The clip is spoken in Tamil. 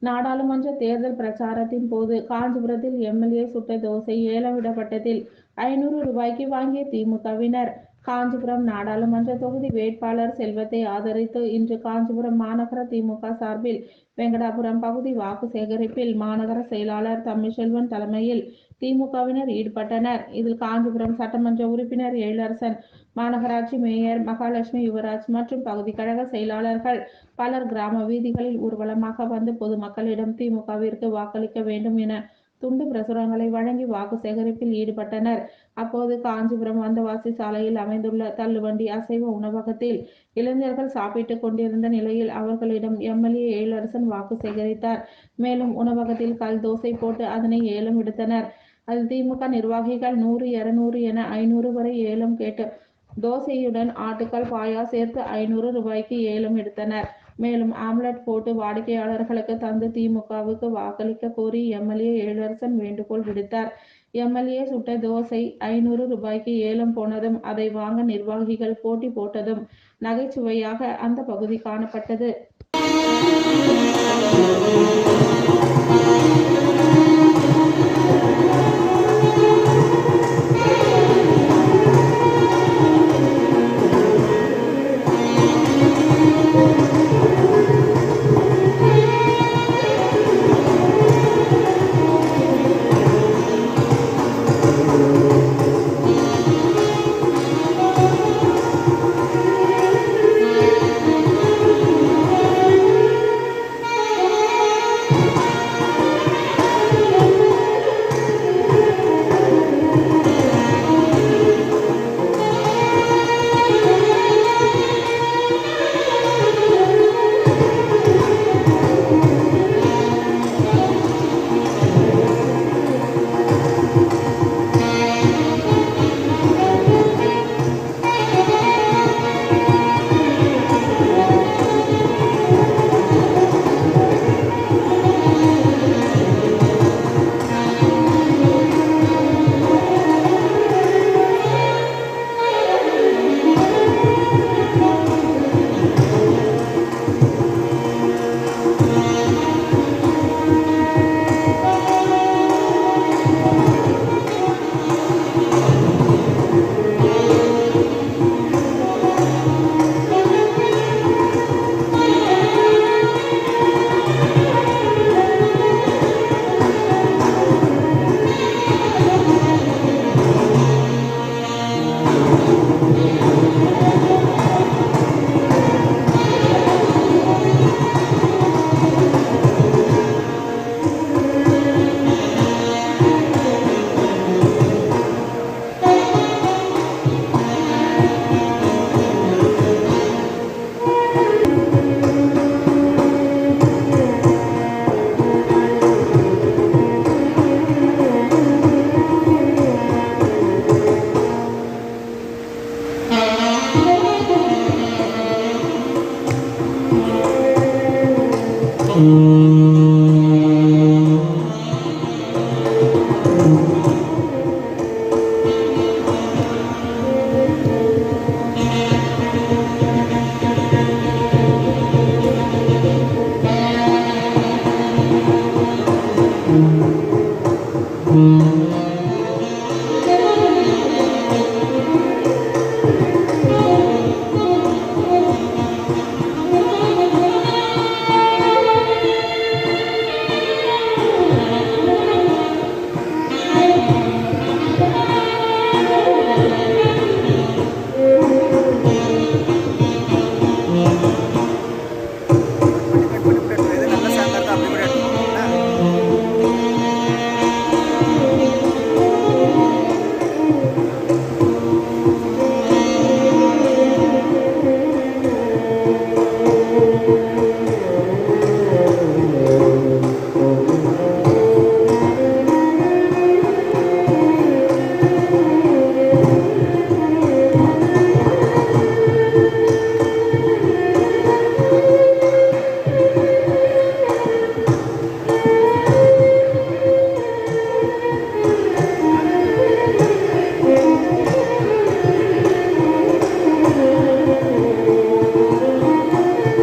நாடாளுமன்ற தேர்தல் பிரச்சாரத்தின் போது காஞ்சிபுரத்தில் எம்எல்ஏ சுட்ட தோசை ஏலம் விடப்பட்டதில் 500 ரூபாய்க்கு வாங்கிய திமுகவினர். காஞ்சிபுரம் நாடாளுமன்ற தொகுதி வேட்பாளர் செல்வத்தை ஆதரித்து இன்று காஞ்சிபுரம் மாநகர திமுக சார்பில் வெங்கடாபுரம் பகுதி வாக்கு சேகரிப்பில் மாநகர செயலாளர் தமிழ்செல்வன் தலைமையில் திமுகவினர் ஈடுபட்டனர். இதில் காஞ்சிபுரம் சட்டமன்ற உறுப்பினர் எழிலரசன், மாநகராட்சி மேயர் மகாலட்சுமி யுவராஜ் மற்றும் பகுதி கழக செயலாளர்கள் பலர் கிராம வீதிகளில் ஊர்வலமாக வந்து பொதுமக்களிடம் திமுகவிற்கு வாக்களிக்க வேண்டும் என துண்டு பிரசுரங்களை வழங்கி வாக்கு சேகரிப்பில் ஈடுபட்டனர். அப்போது காஞ்சிபுரம் வந்தவாசி சாலையில் அமைந்துள்ள தள்ளுவண்டி அசைவ உணவகத்தில் இளைஞர்கள் சாப்பிட்டுக் கொண்டிருந்த நிலையில் அவர்களிடம் எம்எல்ஏ எழிலரசன் வாக்கு சேகரித்தார். மேலும் உணவகத்தில் கல் தோசை போட்டு அதனை ஏலம் எடுத்தனர். அதில் திமுக நிர்வாகிகள் 100, 200 என 500 வரை ஏலம் கேட்டு தோசையுடன் ஆட்டுக்கால் பாயா சேர்த்து 500 ரூபாய்க்கு ஏலம் எடுத்தனர். மேலும் ஆம்லெட் போட்டு வாடிக்கையாளர்களுக்கு தந்து திமுகவுக்கு வாக்களிக்க கோரி எம்எல்ஏ எழிலரசன் வேண்டுகோள் விடுத்தார். எம்எல்ஏ சுட்ட தோசை 500 ரூபாய்க்கு ஏலம் போனதும் அதை வாங்க நிர்வாகிகள் போட்டி போட்டதும் நகைச்சுவையாக அந்த பகுதி காணப்பட்டது.